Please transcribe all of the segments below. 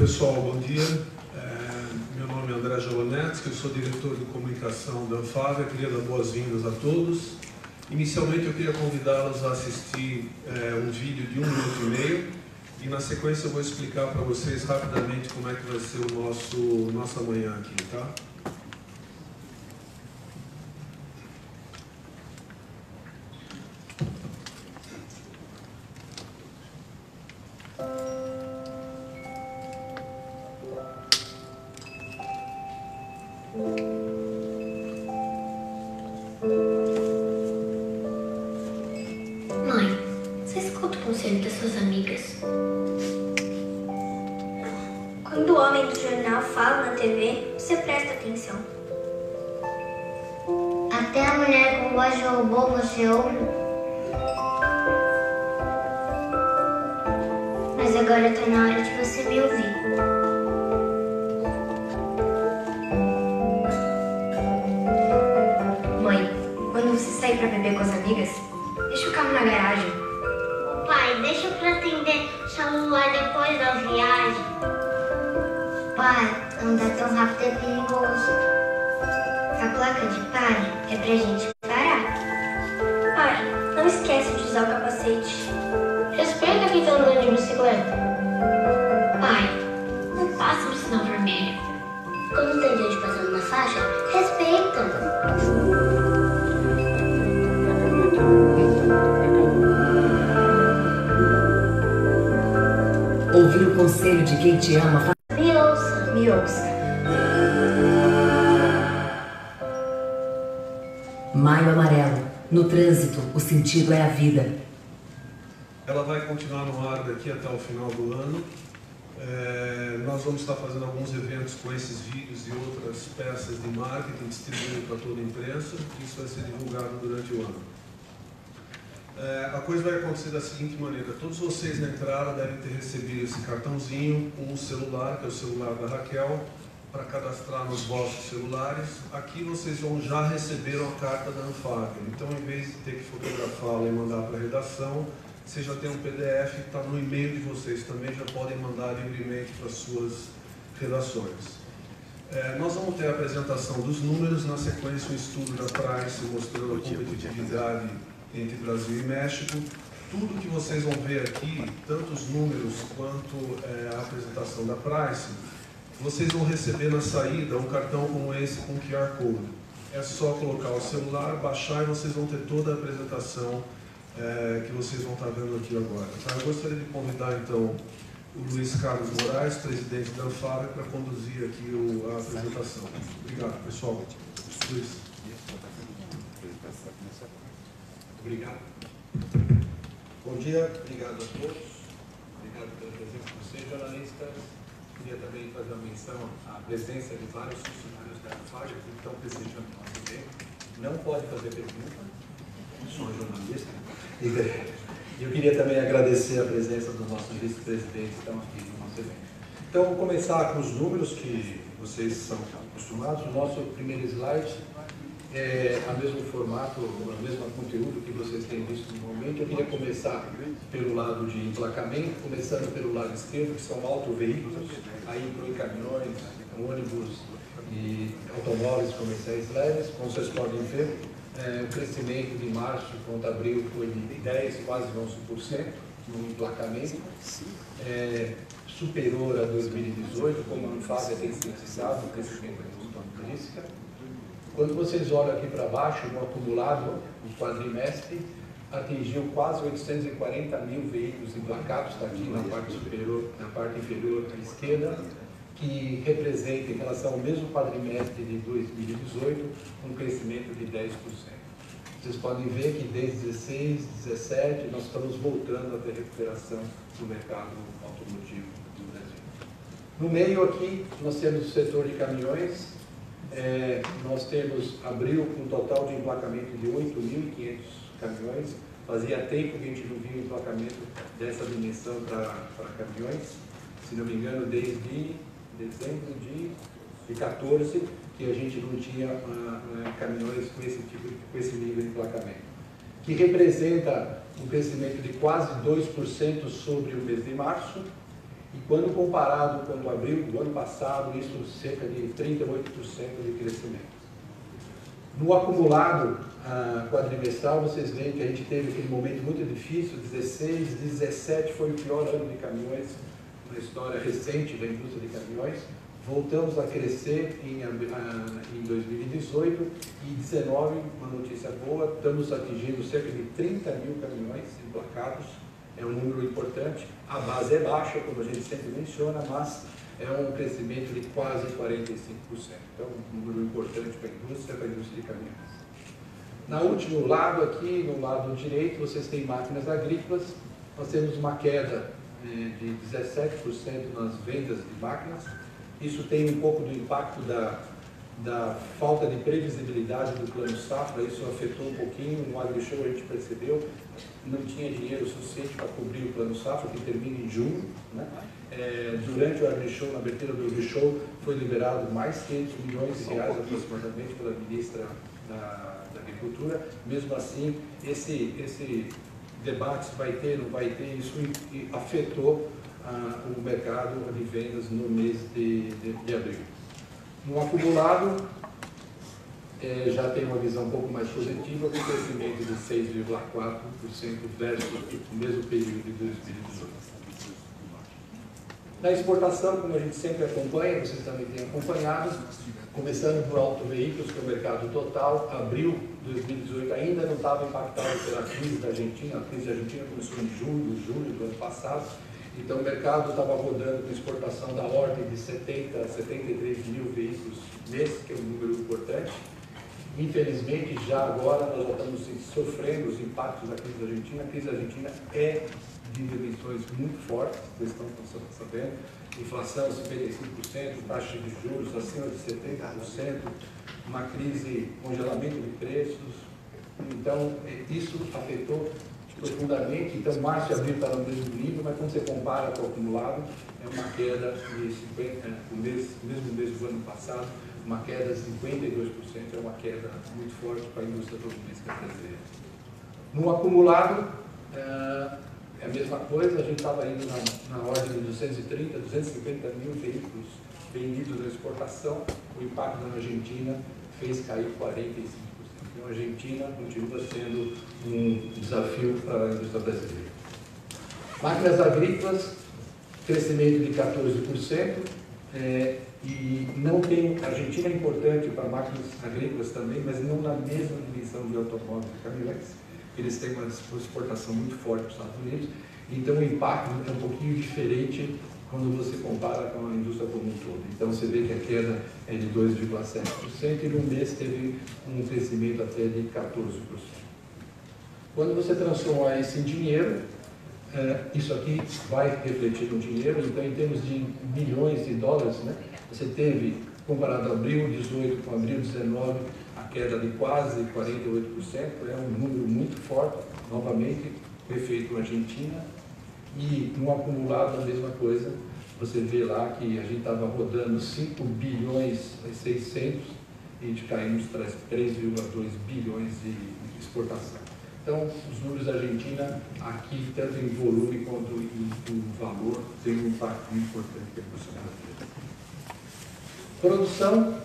Pessoal, bom dia. Meu nome é André Jolonetsky, eu sou diretor de comunicação da Anfávia. Queria dar boas-vindas a todos. Inicialmente eu queria convidá-los a assistir um vídeo de 1 minuto e meio e na sequência eu vou explicar para vocês rapidamente como é que vai ser o nossa manhã aqui, tá? Mãe, você escuta o conselho das suas amigas? Quando o homem do jornal fala na TV, você presta atenção. Até a mulher com voz de robô você ouve? Mas agora tá na hora de você me ouvir. Mãe, quando você sair pra beber com as amigas, deixa o carro na garagem. Pai, deixa pra atender o celular depois da viagem. Pai, andar tão rápido é perigoso. A placa de pare é pra gente parar. Pai, não esquece de usar o capacete. Respeita quem tá andando de bicicleta. Pai, não passa no sinal vermelho. Quando tem gente passando na faixa, respeita. Ouvir o conselho de quem te ama. Me ouça. Me ouça. Maio amarelo. No trânsito, o sentido é a vida. Ela vai continuar no ar daqui até o final do ano. Nós vamos estar fazendo alguns eventos com esses vídeos e outras peças de marketing distribuído para toda a imprensa. Isso vai ser divulgado durante o ano. A coisa vai acontecer da seguinte maneira: todos vocês na entrada devem ter recebido esse cartãozinho com o celular, que é o celular da Raquel, para cadastrar nos vossos celulares. Aqui vocês já receberam a carta da Anfávia. Então, em vez de ter que fotografá-la e mandar para a redação, você já tem um PDF que está no e-mail de vocês também, já podem mandar livremente para as suas redações. Nós vamos ter a apresentação dos números, na sequência um estudo da Price mostrando a competitividade entre Brasil e México. Tudo que vocês vão ver aqui, tanto os números quanto a apresentação da Price, vocês vão receber na saída um cartão como esse com QR Code. É só colocar o celular, baixar e vocês vão ter toda a apresentação que vocês vão estar vendo aqui agora. Tá? Eu gostaria de convidar então o Luiz Carlos Moraes, presidente da Anfávia, para conduzir aqui a apresentação. Obrigado, pessoal. Luiz. Obrigado. Bom dia, obrigado a todos. Obrigado pela presença de vocês, jornalistas. Queria também fazer uma menção à presença de vários funcionários da Anfávia que estão presejando o nosso evento. Não pode fazer pergunta, sou jornalista. E eu queria também agradecer a presença dos nossos vice-presidentes que estão aqui no nosso evento. Então, vou começar com os números que vocês são acostumados. O nosso primeiro slide é o mesmo formato, o mesmo conteúdo que vocês têm visto normalmente. Eu queria começar pelo lado de emplacamento, começando pelo lado esquerdo, que são autoveículos, aí inclui caminhões, ônibus e automóveis comerciais leves. Como vocês podem ver, o crescimento de março contra abril foi de 10, quase 11% no emplacamento, superior a 2018, como a Anfávia tem sintetizado o crescimento da turística. Quando vocês olham aqui para baixo, no acumulado, o quadrimestre atingiu quase 840 mil veículos emplacados, está aqui na parte superior, na parte inferior à esquerda, que representa, em relação ao mesmo quadrimestre de 2018, um crescimento de 10%. Vocês podem ver que desde 16, 17, nós estamos voltando a ter recuperação do mercado automotivo do Brasil. No meio aqui, nós temos o setor de caminhões. Nós temos abril com um total de emplacamento de 8.500 caminhões. Fazia tempo que a gente não via um emplacamento dessa dimensão para caminhões. Se não me engano, desde dezembro de 14, que a gente não tinha caminhões com esse nível de emplacamento, que representa um crescimento de quase 2% sobre o mês de março E quando comparado com abril do ano passado, isso cerca de 38% de crescimento. No acumulado quadrimestral, vocês veem que a gente teve aquele momento muito difícil, 16, 17 foi o pior ano de caminhões na história recente da indústria de caminhões. Voltamos a crescer em 2018 e 2019, uma notícia boa, estamos atingindo cerca de 30 mil caminhões emplacados, é um número importante, a base é baixa, como a gente sempre menciona, mas é um crescimento de quase 45%, então um número importante para a indústria de caminhões. No último lado aqui, no lado direito, vocês têm máquinas agrícolas, nós temos uma queda de 17% nas vendas de máquinas. Isso tem um pouco do impacto da falta de previsibilidade do plano safra, isso afetou um pouquinho, no AgriShow a gente percebeu, não tinha dinheiro suficiente para cobrir o plano safra, que termina em junho, né? Durante o AgriShow, na abertura do AgriShow, foi liberado mais 500 milhões de reais aproximadamente pela ministra da Agricultura. Mesmo assim, esse debate se vai ter, não vai ter, isso afetou o mercado de vendas no mês de abril. No acumulado, já tem uma visão um pouco mais positiva, com crescimento de 6,4% versus o mesmo período de 2018. Na exportação, como a gente sempre acompanha, vocês também têm acompanhado, começando por autoveículos, que é o mercado total, abril de 2018 ainda não estava impactado pela crise da Argentina, a crise da Argentina começou em julho do ano passado, então o mercado estava rodando com exportação da ordem de 70 a 73 mil veículos mês, que é um número importante. Infelizmente, já agora nós já estamos sofrendo os impactos da crise da Argentina. A crise da Argentina é de dimensões muito fortes, vocês estão sabendo, inflação 55%, taxa de juros acima de 70%, uma crise, congelamento de preços, então isso afetou profundamente. Então março e abril está no mesmo nível, mas quando você compara com o acumulado, é uma queda de 50%, o mesmo mês do ano passado, uma queda de 52%, é uma queda muito forte para a indústria automobilística brasileira. No acumulado, é a mesma coisa, a gente estava indo na ordem de 230, 250 mil veículos vendidos na exportação, o impacto na Argentina fez cair 45%. Então a Argentina continua sendo um desafio para a indústria brasileira. Máquinas agrícolas, crescimento de 14%, e não tem, a Argentina é importante para máquinas agrícolas também, mas não na mesma dimensão de automóveis e caminhões. Eles têm uma exportação muito forte para os Estados Unidos, então o impacto é um pouquinho diferente quando você compara com a indústria como um todo. Então você vê que a queda é de 2,7% e no mês teve um crescimento até de 14%. Quando você transforma isso em dinheiro, isso aqui vai refletir no dinheiro, então em termos de bilhões de dólares, né, você teve, comparado a abril 18 com abril 19, a queda de quase 48%, é um número muito forte, novamente, com efeito Argentina, e no acumulado a mesma coisa, você vê lá que a gente estava rodando 5 bilhões e 600, e a gente caímos para 3,2 bilhões de exportação. Então, os números da Argentina, aqui, tanto em volume quanto em valor, tem um impacto muito importante para a indústria brasileira. Produção,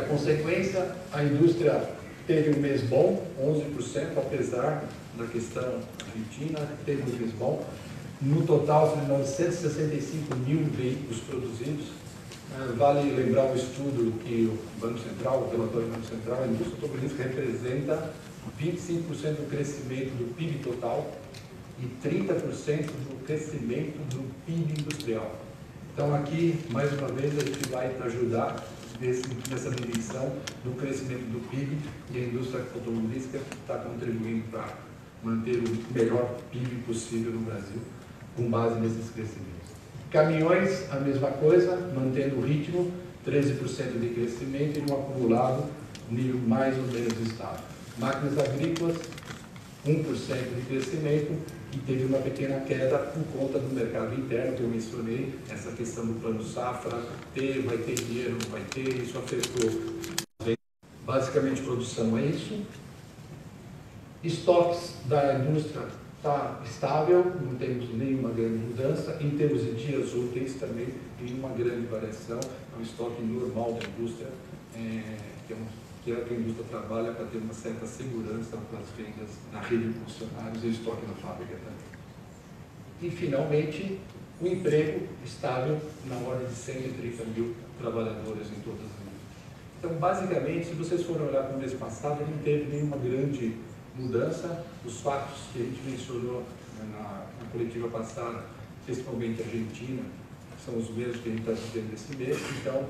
consequência, a indústria teve um mês bom, 11%, apesar da questão argentina, teve um mês bom. No total, são 965 mil veículos produzidos. Vale lembrar o estudo que o Banco Central, o relatório do Banco Central, a indústria automobilística representa 25% do crescimento do PIB total e 30% do crescimento do PIB industrial. Então aqui, mais uma vez, a gente vai ajudar nessa dimensão do crescimento do PIB, e a indústria automobilística está contribuindo para manter o melhor PIB possível no Brasil, com base nesses crescimentos. Caminhões, a mesma coisa, mantendo o ritmo, 13% de crescimento e no acumulado, nível mais ou menos estável. Máquinas agrícolas, 1% de crescimento, e teve uma pequena queda por conta do mercado interno, que eu mencionei, essa questão do plano safra, vai ter dinheiro, não vai ter, isso afetou. Basicamente, produção é isso. Estoques da indústria está estável, não temos nenhuma grande mudança. Em termos de dias úteis também, nenhuma grande variação. É um estoque normal da indústria, que a indústria trabalha para ter uma certa segurança para as vendas na rede de funcionários e estoque na fábrica também. E, finalmente, o emprego estável na ordem de 130 mil trabalhadores em todas as indústrias. Então, basicamente, se vocês forem olhar para o mês passado, não teve nenhuma grande mudança. Os fatos que a gente mencionou na coletiva passada, principalmente a Argentina, são os mesmos que a gente está vivendo esse mês. Então,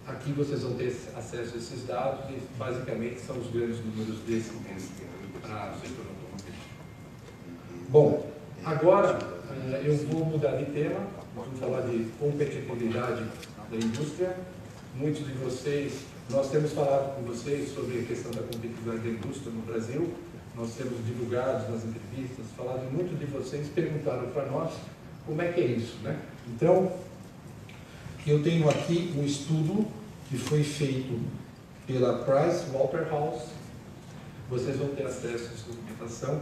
aqui vocês vão ter acesso a esses dados e, basicamente, são os grandes números desse mês para o setor automotivo. Bom, agora eu vou mudar de tema. Vamos falar de competitividade da indústria. Muitos de vocês, nós temos falado com vocês sobre a questão da competitividade da indústria no Brasil. Nós temos divulgado nas entrevistas, falado muito de vocês, perguntaram para nós como é que é isso, né? Então, eu tenho aqui um estudo que foi feito pela PricewaterhouseCoopers. Vocês vão ter acesso a essa documentação.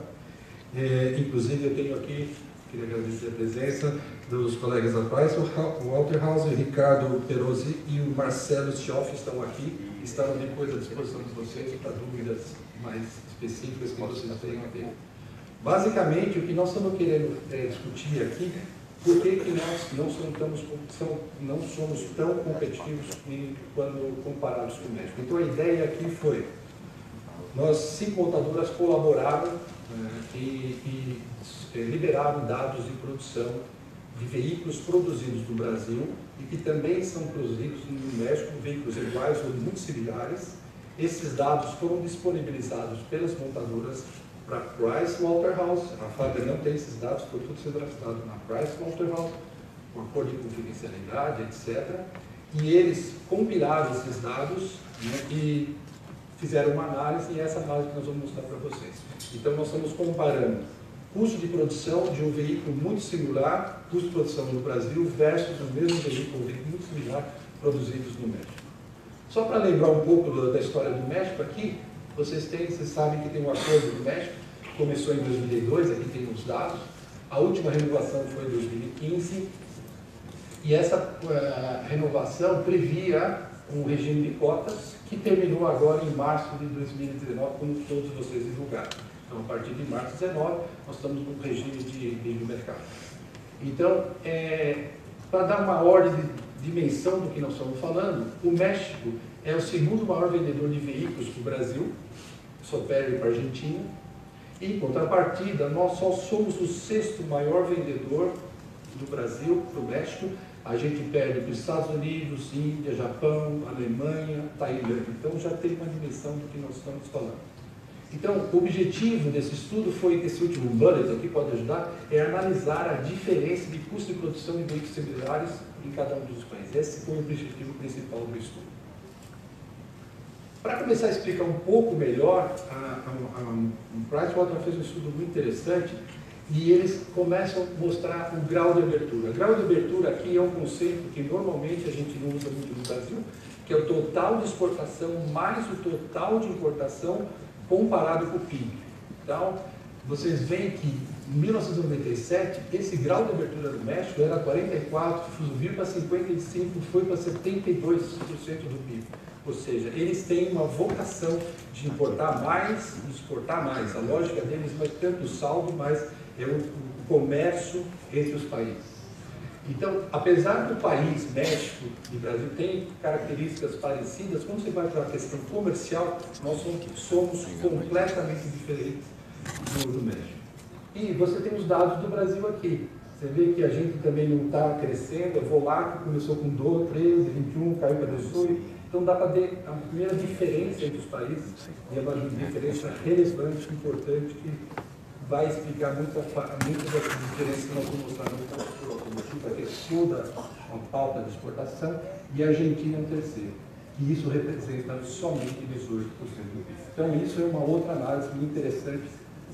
Inclusive, eu tenho aqui, queria agradecer a presença dos colegas da PricewaterhouseCoopers, o Ricardo Perozzi e o Marcelo Schioff estão aqui, estarão depois à disposição de vocês para dúvidas mais específicas que vocês tenham a ter. Basicamente, o que nós estamos querendo discutir aqui, por que nós não somos tão competitivos quando comparados com o México. Então, a ideia aqui foi, nós 5 montadoras colaboraram e liberaram dados de produção de veículos produzidos no Brasil e que também são produzidos no México, veículos iguais ou muito similares. Esses dados foram disponibilizados pelas montadoras para PricewaterhouseCoopers. A Fábia não tem esses dados, foi tudo centralizado na PricewaterhouseCoopers, com acordo de confidencialidade, etc. E eles compilaram esses dados, né, e fizeram uma análise, e essa análise que nós vamos mostrar para vocês. Então, nós estamos comparando custo de produção de um veículo muito similar, custo de produção no Brasil versus o mesmo veículo muito similar produzidos no México. Só para lembrar um pouco da história do México aqui, vocês sabem que tem um acordo do México, começou em 2002, aqui tem os dados, a última renovação foi em 2015, e essa renovação previa um regime de cotas que terminou agora em março de 2019, como todos vocês divulgaram. Então, a partir de março de 2019, nós estamos no regime de livre mercado. Então, para dar uma ordem de dimensão do que nós estamos falando, o México é o segundo maior vendedor de veículos do Brasil, só perde para a Argentina. E, em contrapartida, nós só somos o 6º maior vendedor do Brasil para o México. A gente perde para os Estados Unidos, Índia, Japão, Alemanha, Tailândia. Então, já tem uma dimensão do que nós estamos falando. Então, o objetivo desse estudo foi, esse último bullet aqui pode ajudar, é analisar a diferença de custo de produção de veículos similares em cada um dos países. Esse foi o objetivo principal do estudo. Para começar a explicar um pouco melhor, o Pricewaterhouse fez um estudo muito interessante e eles começam a mostrar o grau de abertura. O grau de abertura aqui é um conceito que normalmente a gente não usa muito no Brasil, que é o total de exportação mais o total de importação comparado com o PIB. Então, vocês veem que em 1997, esse grau de abertura do México era 44%, subiu para 55%, foi para 72% do PIB. Ou seja, eles têm uma vocação de importar mais e exportar mais. A lógica deles não é tanto o saldo, mas é o comércio entre os países. Então, apesar do país, México e Brasil, tem características parecidas, quando você vai para a questão comercial, nós somos completamente diferentes do México. E você tem os dados do Brasil aqui. Você vê que a gente também não está crescendo, a Volac começou com 12, 13, 21, caiu para 18. Então dá para ver a primeira diferença entre os países, e é uma diferença relevante, importante, que vai explicar muitas das diferenças que nós vamos mostrar no setor automotivo, que é toda uma pauta de exportação, e a Argentina é um terceiro. E isso representa somente 18% do PIB. Então isso é uma outra análise muito interessante,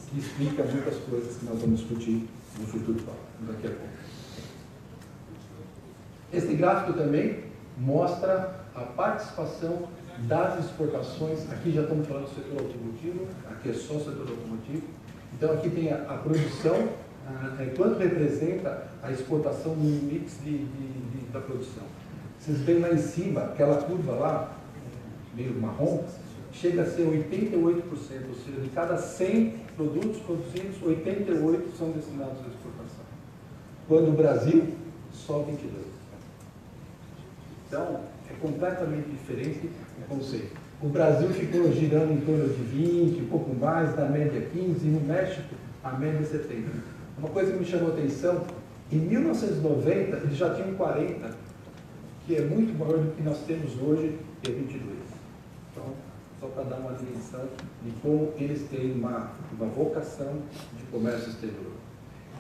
que explica muitas coisas que nós vamos discutir no futuro daqui a pouco. Este gráfico também mostra a participação das exportações. Aqui já estamos falando do setor automotivo, aqui é só o setor automotivo, Então aqui tem a produção, quanto representa a exportação no mix da produção. Vocês veem lá em cima, aquela curva lá, meio marrom, chega a ser 88%, ou seja, de cada 100 produtos produzidos, 88 são destinados à exportação. Quando o Brasil, só 22%. Então, é completamente diferente o conceito. O Brasil ficou girando em torno de 20, um pouco mais, na média 15, e no México, a média 70. Uma coisa que me chamou a atenção, em 1990, eles já tinham 40, que é muito maior do que nós temos hoje, que é 22. Então, só para dar uma dimensão de como eles têm uma vocação de comércio exterior.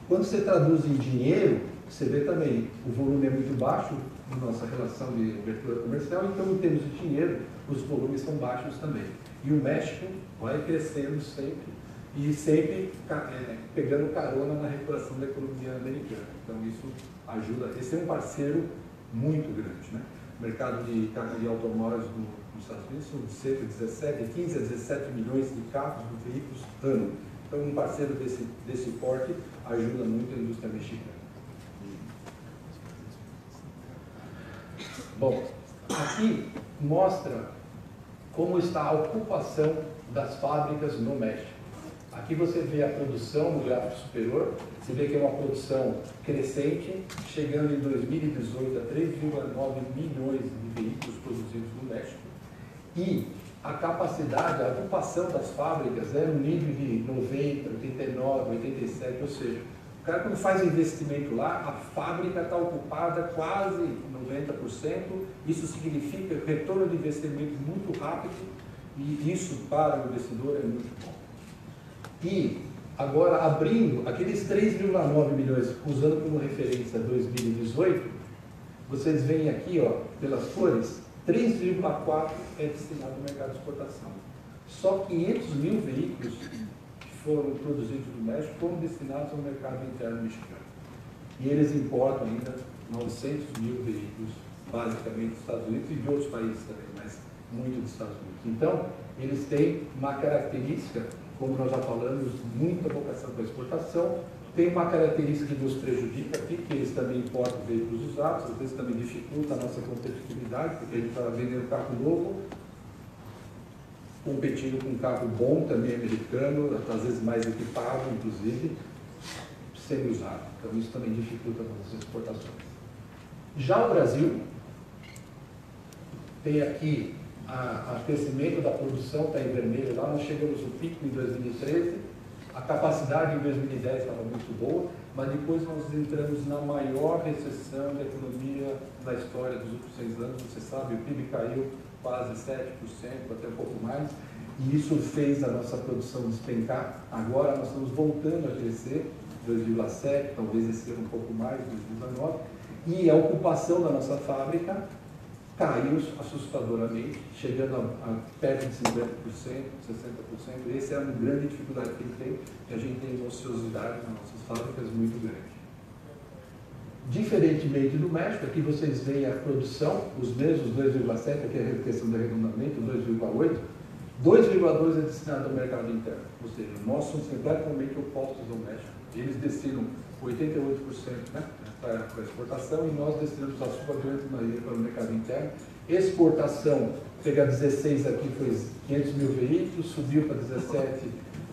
Quando você traduz em dinheiro, você vê também, o volume é muito baixo na nossa relação de abertura comercial, então em termos de dinheiro, os volumes são baixos também. E o México vai crescendo sempre, e sempre pegando carona na recuperação da economia americana. Então isso ajuda, esse é um parceiro muito grande, né? O mercado de automóveis nos Estados Unidos são de cerca de 15 a 17 milhões de carros, de veículos ano. Então um parceiro desse porte ajuda muito a indústria mexicana. Bom, aqui mostra como está a ocupação das fábricas no México. Aqui você vê a produção no gráfico superior, você vê que é uma produção crescente, chegando em 2018 a 3,9 milhões de veículos produzidos no México. E a capacidade, a ocupação das fábricas é no nível de 90, 89, 87, ou seja, o cara quando faz investimento lá, a fábrica está ocupada quase 90%, isso significa retorno de investimento muito rápido e isso para o investidor é muito bom. E agora abrindo aqueles 3,9 milhões, usando como referência 2018, vocês veem aqui, ó, pelas cores, 3,4 é destinado ao mercado de exportação. Só 500 mil veículos foram produzidos no México foram destinados ao mercado interno mexicano. E eles importam ainda 900 mil veículos, basicamente dos Estados Unidos e de outros países também, mas muito dos Estados Unidos. Então, eles têm uma característica, como nós já falamos, muita vocação para exportação, tem uma característica que nos prejudica aqui, que eles também importam veículos usados, às vezes também dificulta a nossa competitividade, porque a gente está vendendo carro novo, competindo com um carro bom também americano, às vezes mais equipado, inclusive, semi-usado. Então isso também dificulta as nossas exportações. Já o Brasil tem aqui o crescimento da produção, está em vermelho lá, nós chegamos no pico em 2013, a capacidade em 2010 estava muito boa, mas depois nós entramos na maior recessão da economia da história dos últimos 6 anos, você sabe, o PIB caiu quase 7%, até um pouco mais, e isso fez a nossa produção despencar. Agora nós estamos voltando a crescer, 2,7%, talvez esse ano um pouco mais, 2,9%, e a ocupação da nossa fábrica caiu assustadoramente, chegando a perto de 50%, 60%. Essa é uma grande dificuldade que ele tem, que a gente tem uma ociosidade nas nossas fábricas muito grande. Diferentemente do México, aqui vocês veem a produção, os mesmos 2,7%, aqui é a questão do arredondamento, 2,8%, 2,2% é destinado ao mercado interno, ou seja, nós somos completamente opostos ao México. Eles destinam 88%, né, para a exportação e nós destinamos a sua grande maioria para o mercado interno. Exportação, pegar 16 aqui foi 500 mil veículos, subiu para 17,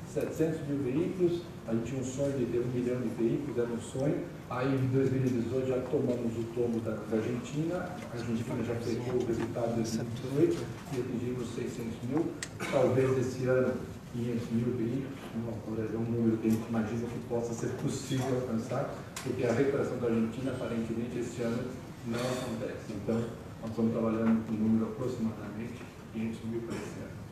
700 mil veículos. A gente tinha um sonho de ter 1 milhão de veículos, era um sonho. Aí em 2018 já tomamos o tombo da Argentina, a Argentina já pegou o resultado de 2018 e atingimos 600 mil. Talvez esse ano 500 mil veículos, é um número que a gente imagina que possa ser possível alcançar, porque a recuperação da Argentina aparentemente esse ano não acontece. Então, nós estamos trabalhando com um número aproximadamente 500 mil para esse ano.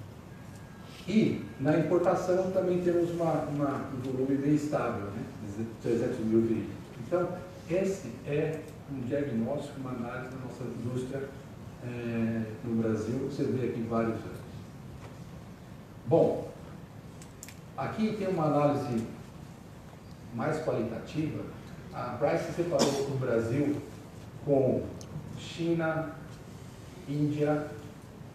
E na importação também temos um volume bem estável, né? 300 mil veículos. Então, esse é um diagnóstico, uma análise da nossa indústria no Brasil. Você vê aqui vários anos. Bom, aqui tem uma análise mais qualitativa. A Price separou o Brasil com China, Índia,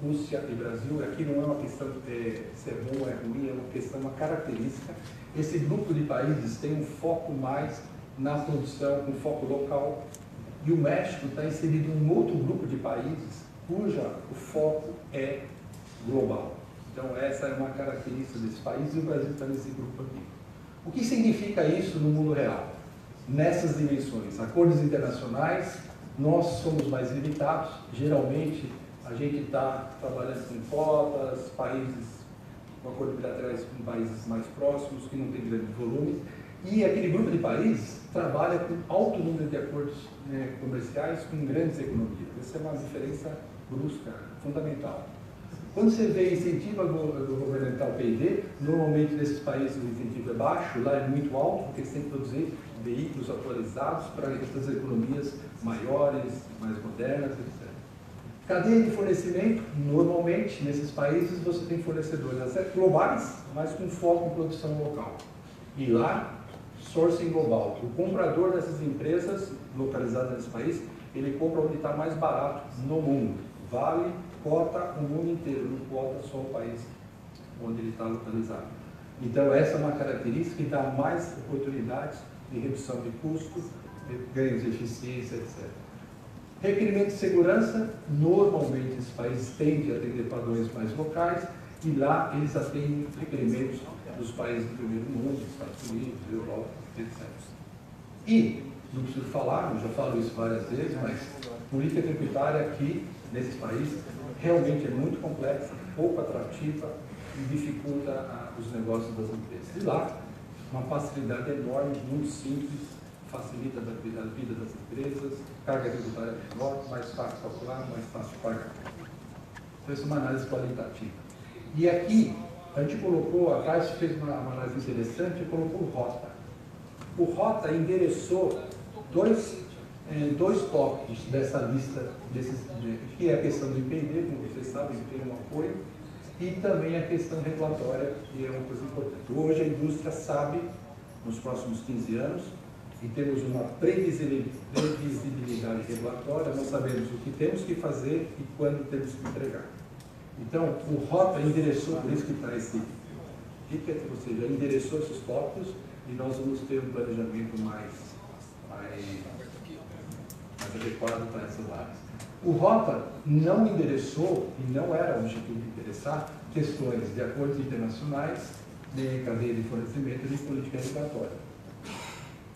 Rússia e Brasil. Aqui não é uma questão se é bom ou é ruim, é uma questão, uma característica. Esse grupo de países tem um foco mais na produção, um foco local, e o México está inserido em um outro grupo de países cuja o foco é global. Então essa é uma característica desse país e o Brasil está nesse grupo aqui. O que significa isso no mundo real? Nessas dimensões, acordos internacionais, nós somos mais limitados, geralmente a gente está trabalhando com cotas, países com acordos bilaterais com países mais próximos, que não tem grande volume, e aquele grupo de países trabalha com alto número de acordos comerciais com grandes economias. Essa é uma diferença brusca, fundamental. Quando você vê incentivo governamental P&D, normalmente nesses países o incentivo é baixo, lá é muito alto, porque eles têm que produzir veículos atualizados para essas economias maiores, mais modernas, etc. Cadeia de fornecimento, normalmente nesses países você tem fornecedores globais, mas com foco em produção local. E lá, sourcing global. O comprador dessas empresas localizadas nesse país, ele compra onde está mais barato no mundo. Vale, cota o mundo inteiro, não cota só o país onde ele está localizado. Então essa é uma característica que dá mais oportunidades de redução de custo, ganhos de eficiência, etc. Requerimento de segurança, normalmente esses países tendem a atender padrões mais locais e lá eles atendem requerimentos dos países do primeiro mundo, Estados Unidos, Europa, etc. E, não preciso falar, eu já falo isso várias vezes, mas política tributária aqui, nesses países, realmente é muito complexa, pouco atrativa e dificulta os negócios das empresas. E lá, uma facilidade enorme, muito simples, facilita a vida das empresas, carga tributária menor, mais fácil calcular, mais fácil pagar. Então, essa é uma análise qualitativa. E aqui, a gente colocou, a Price fez uma análise interessante e colocou o ROTA. O ROTA endereçou dois tópicos dessa lista, que é a questão do IPD, como vocês sabem, tem um apoio, e também a questão regulatória, que é uma coisa importante. Hoje a indústria sabe, nos próximos 15 anos, e temos uma previsibilidade regulatória, nós sabemos o que temos que fazer e quando temos que entregar. Então, o ROTA endereçou, por isso que está esse ticket, ou seja, endereçou esses tópicos e nós vamos ter um planejamento mais adequado para essas áreas. O ROTA não endereçou, e não era o objetivo de interessar, questões de acordos internacionais, de cadeia de fornecimento e de política regulatória.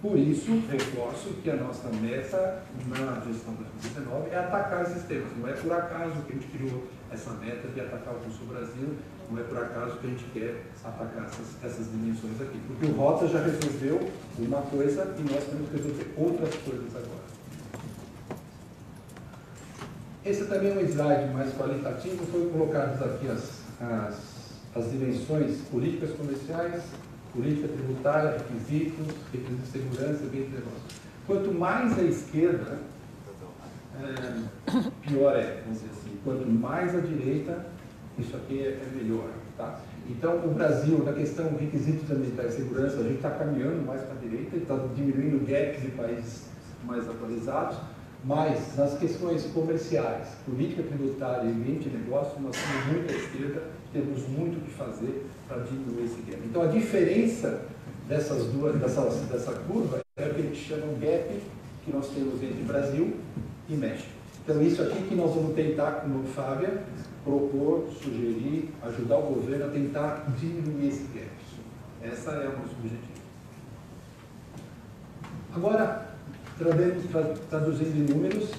Por isso, reforço que a nossa meta na gestão 2019 é atacar esses temas. Não é por acaso que a gente criou essa meta de atacar o custo do Brasil, não é por acaso que a gente quer atacar essas dimensões aqui. Porque o ROTA já resolveu uma coisa e nós temos que resolver outras coisas agora. Esse também é um slide mais qualitativo, foi colocados aqui as dimensões políticas comerciais, política tributária, requisitos de segurança, bem de negócio. Quanto mais à esquerda, pior é, vamos dizer assim. Quanto mais à direita, isso aqui é melhor. Tá? Então, o Brasil, na questão requisitos ambientais e segurança, a gente está caminhando mais para a direita, está diminuindo gaps de países mais atualizados, mas nas questões comerciais, política tributária e ambiente de negócio, nós temos muito à esquerda, temos muito o que fazer para diminuir esse gap. Então, a diferença dessa curva é o que a gente chama um gap que nós temos entre Brasil e México. Então, isso aqui que nós vamos tentar, como Fábia, propor, sugerir, ajudar o governo a tentar diminuir esse gap. Essa é o nosso objetivo. Agora, traduzindo em números,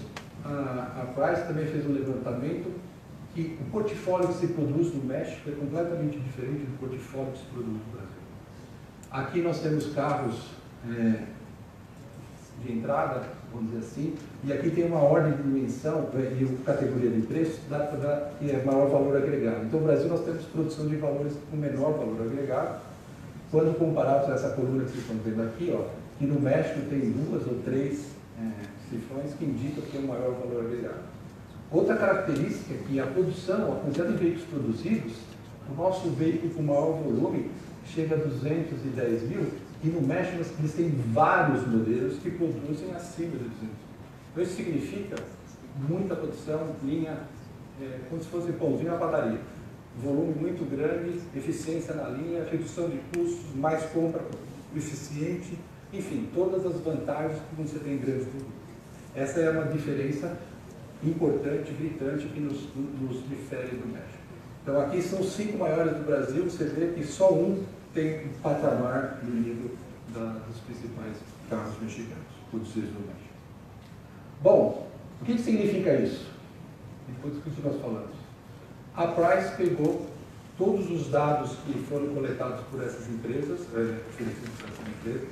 a Price também fez um levantamento que o portfólio que se produz no México é completamente diferente do portfólio que se produz no Brasil. Aqui nós temos carros de entrada, vamos dizer assim, e aqui tem uma ordem de dimensão e categoria de preço que é maior valor agregado. Então, no Brasil nós temos produção de valores com menor valor agregado, quando comparados a essa coluna que vocês estão vendo aqui, ó, que no México tem 2 ou 3 cifrões que indicam que tem um maior valor agregado. Outra característica é que a produção, a quantidade de veículos produzidos, o nosso veículo com maior volume chega a 210 mil, e no México eles têm vários modelos que produzem acima de 200 mil. Então isso significa muita produção, linha como se fosse pãozinho na padaria. Volume muito grande, eficiência na linha, redução de custos, mais compra eficiente, enfim, todas as vantagens que você tem em grandes produtos. Essa é uma diferença importante, gritante, que nos difere do México. Então aqui são os 5 maiores do Brasil, você vê que só um tem um patamar no nível dos principais carros mexicanos, produzidos no México. Bom, o que significa isso? Depois do que nós falamos. A Price pegou todos os dados que foram coletados por essas empresas, oferecidos por essas empresas,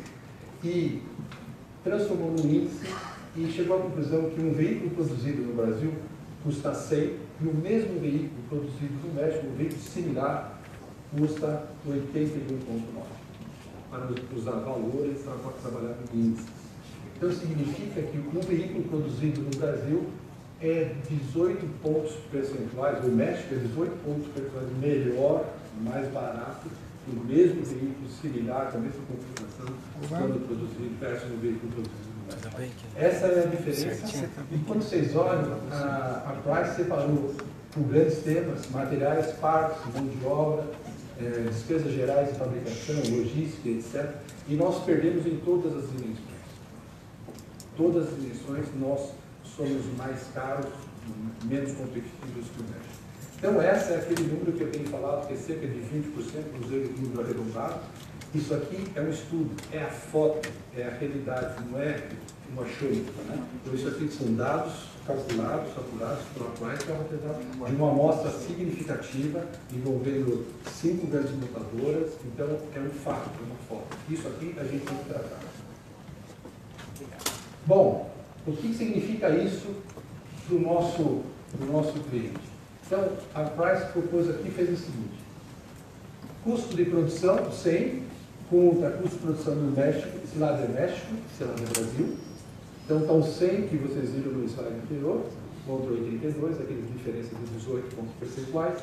e transformou num índice e chegou à conclusão que um veículo produzido no Brasil custa 100 e o mesmo veículo produzido no México, um veículo similar, custa 81,9. Para usar valores, para trabalhar com índices. Então significa que um veículo produzido no Brasil é 18 pontos percentuais, o México é 18 pontos percentuais melhor, mais barato, que o mesmo veículo similar, com a mesma configuração, quando produzido versus o veículo produzido no México. Essa é a diferença. E quando vocês olham, a Price separou por grandes temas, materiais, partes, mão de obra, despesas gerais de fabricação, logística, etc. E nós perdemos em todas as dimensões. Todas as dimensões nós somos mais caros, menos competitivos que o México. Então essa é aquele número que eu tenho falado, que é cerca de 20%, usei o número arredondado. Isso aqui é um estudo, é a foto, é a realidade, não é uma achônica, né? Então isso aqui são dados calculados, apurados pela Price, que é de uma amostra significativa, envolvendo 5 grandes montadoras. Então é um fato, é uma foto. Isso aqui a gente tem que tratar. Bom, o que significa isso para o nosso cliente? Então, a Price propôs aqui, fez o seguinte: custo de produção 100, contra custo de produção no México, esse lado é México, esse lado é Brasil. Então, estão 100 que vocês viram no slide anterior, contra 82, aquelas diferenças de 18 pontos percentuais.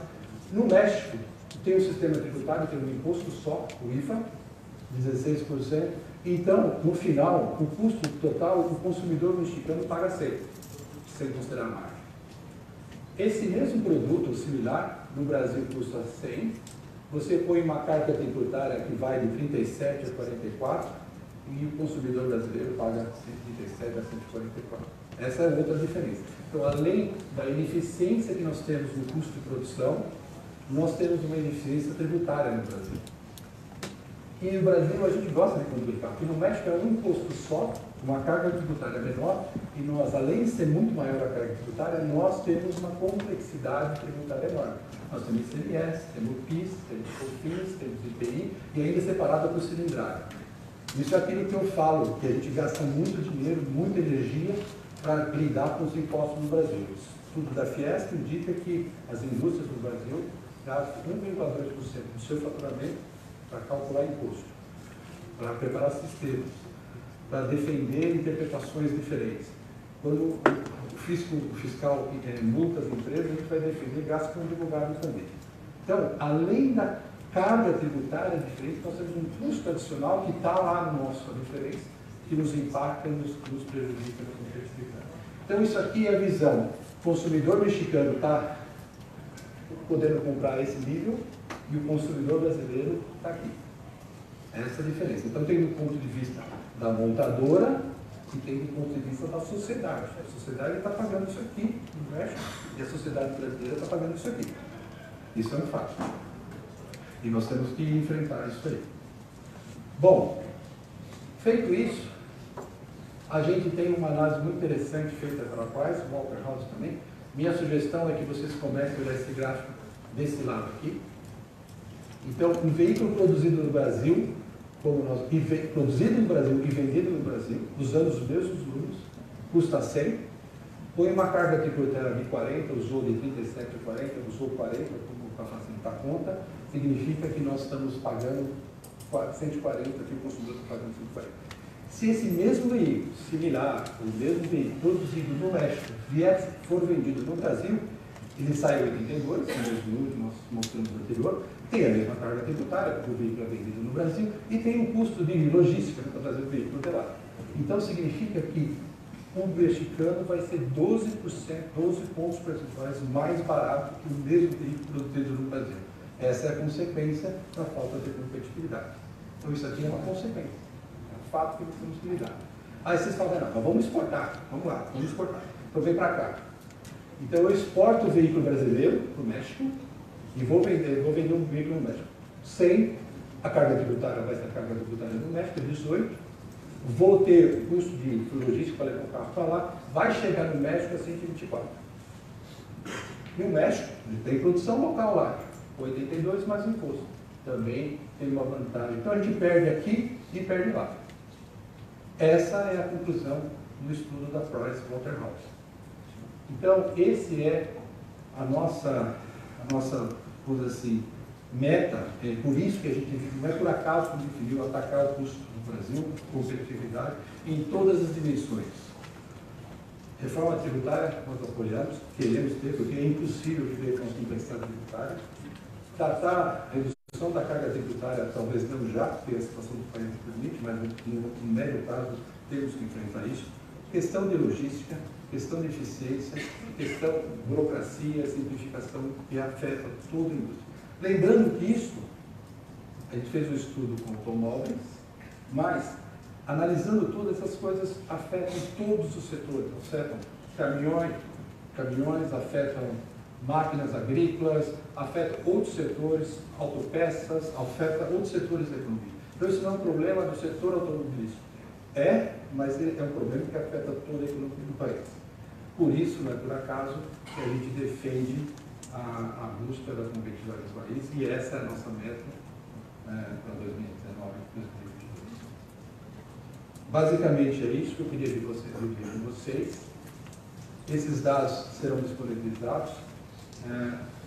No México, tem um sistema tributário, tem um imposto só, o IVA, 16%. Então, no final, o custo total, o consumidor mexicano paga 100, sem considerar a margem. Esse mesmo produto, ou similar, no Brasil custa 100, você põe uma carga tributária que vai de 37 a 44, e o consumidor brasileiro paga 137 a 144. Essa é outra diferença. Então, além da ineficiência que nós temos no custo de produção, nós temos uma ineficiência tributária no Brasil. E no Brasil a gente gosta de complicar, porque no México é um imposto só, uma carga tributária menor, e nós, além de ser muito maior a carga tributária, nós temos uma complexidade tributária enorme. Nós temos ICMS, temos PIS, temos COFINS, temos IPI, e ainda separado por cilindrada. Isso é aquilo que eu falo, que a gente gasta muito dinheiro, muita energia para lidar com os impostos no Brasil. O estudo da Fiesp indica que as indústrias do Brasil gastam 1,2% do seu faturamento para calcular imposto, para preparar sistemas, para defender interpretações diferentes. Quando o fiscal multa as empresas, a gente vai defender gastos com advogados também. Então, além da carga tributária diferente, nós temos um custo adicional que está lá no nosso diferença, que nos impacta e nos prejudica na competitividade. Então, isso aqui é a visão. O consumidor mexicano está podendo comprar esse nível e o consumidor brasileiro está aqui. Essa é a diferença. Então, tem do ponto de vista da montadora e tem do ponto de vista da sociedade. A sociedade está pagando isso aqui no México e a sociedade brasileira está pagando isso aqui. Isso é um fato. E nós temos que enfrentar isso aí. Bom, feito isso, a gente tem uma análise muito interessante feita pela Price, Walker House também. Minha sugestão é que vocês comecem a olhar esse gráfico desse lado aqui. Então, um veículo produzido no Brasil, produzido no Brasil e vendido no Brasil, usando os mesmos números, custa 100. Põe uma carga tributária de 40, usou de 37 a 40, usou 40, para facilitar a conta, significa que nós estamos pagando 140, que o consumidor está pagando 140. Se esse mesmo veículo, similar, o mesmo veículo produzido no México, for vendido no Brasil, ele sai 82, o mesmo número que nós mostramos no anterior, tem a mesma carga tributária, porque o veículo é vendido no Brasil, e tem um custo de logística para trazer o veículo de lá. Então, significa que o mexicano vai ser 12 pontos percentuais mais barato que o mesmo veículo produzido no Brasil. Essa é a consequência da falta de competitividade. Então isso aqui é uma consequência, é um fato que nós temos que lidar. Aí vocês falam, não, vamos exportar, vamos lá, vamos exportar. Então vem para cá. Então eu exporto o veículo brasileiro para o México e vou vender um veículo no México. Sem a carga tributária, vai ser a carga tributária no México, 18. Vou ter custo de logística para levar o carro para lá, vai chegar no México a 124. E o México tem produção local lá, 82 mais imposto. Também tem uma vantagem. Então a gente perde aqui e perde lá. Essa é a conclusão do estudo da Price Waterhouse. Então, esse é a nossa, vamos dizer assim, meta. É por isso que a gente, não é por acaso que definiu atacar o custo do Brasil, competitividade, em todas as dimensões. Reforma tributária, nós apoiamos, queremos ter, porque é impossível viver com a complexidade tributária. Tratar a redução da carga tributária, talvez não já, porque a situação do país não permite, mas no médio prazo temos que enfrentar isso. Questão de logística, questão de eficiência, questão de burocracia, simplificação que afeta toda a indústria. Lembrando que isso, a gente fez um estudo com automóveis, mas analisando todas essas coisas afetam todos os setores, afetam caminhões, afetam máquinas agrícolas, afeta outros setores, autopeças, afeta outros setores da economia. Então isso não é um problema do setor automobilístico. Mas é um problema que afeta toda a economia do país. Por isso, não é por acaso que a gente defende a busca da competitividade do país, e essa é a nossa meta para 2019 e 2022. Basicamente é isso que eu queria dividir com vocês. Esses dados serão disponibilizados.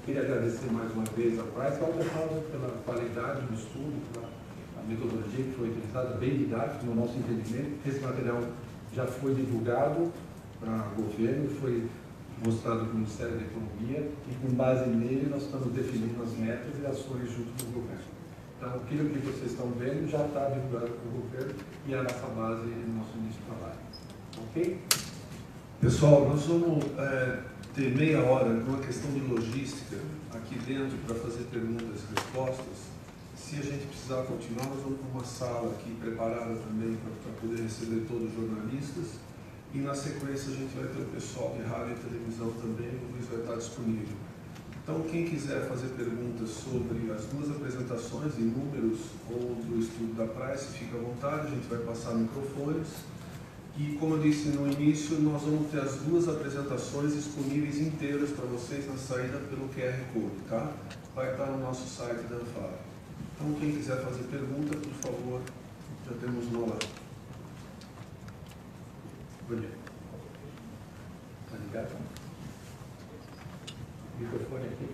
Queria agradecer mais uma vez a Price Waterhouse pela qualidade do estudo, pela metodologia que foi utilizada, bem didática no nosso entendimento. Esse material já foi divulgado para o governo, foi mostrado para o Ministério da Economia e com base nele nós estamos definindo as metas e ações junto com o governo. Então, aquilo que vocês estão vendo já está divulgado para o governo e é a nossa base no nosso início de trabalho. Ok? Pessoal, nós vamos ter meia hora numa questão de logística aqui dentro para fazer perguntas e respostas. Se a gente precisar continuar, nós vamos para uma sala aqui preparada também para poder receber todos os jornalistas. E na sequência a gente vai ter o pessoal de rádio e televisão também, o Luiz vai estar disponível. Então quem quiser fazer perguntas sobre as duas apresentações em números ou do estudo da Price, fica à vontade, a gente vai passar microfones. E como eu disse no início, nós vamos ter as duas apresentações disponíveis inteiras para vocês na saída pelo QR Code, tá? Vai estar no nosso site da Anfávia. Então quem quiser fazer pergunta, por favor, já temos uma lá. Bom dia. Está ligado? Microfone aqui.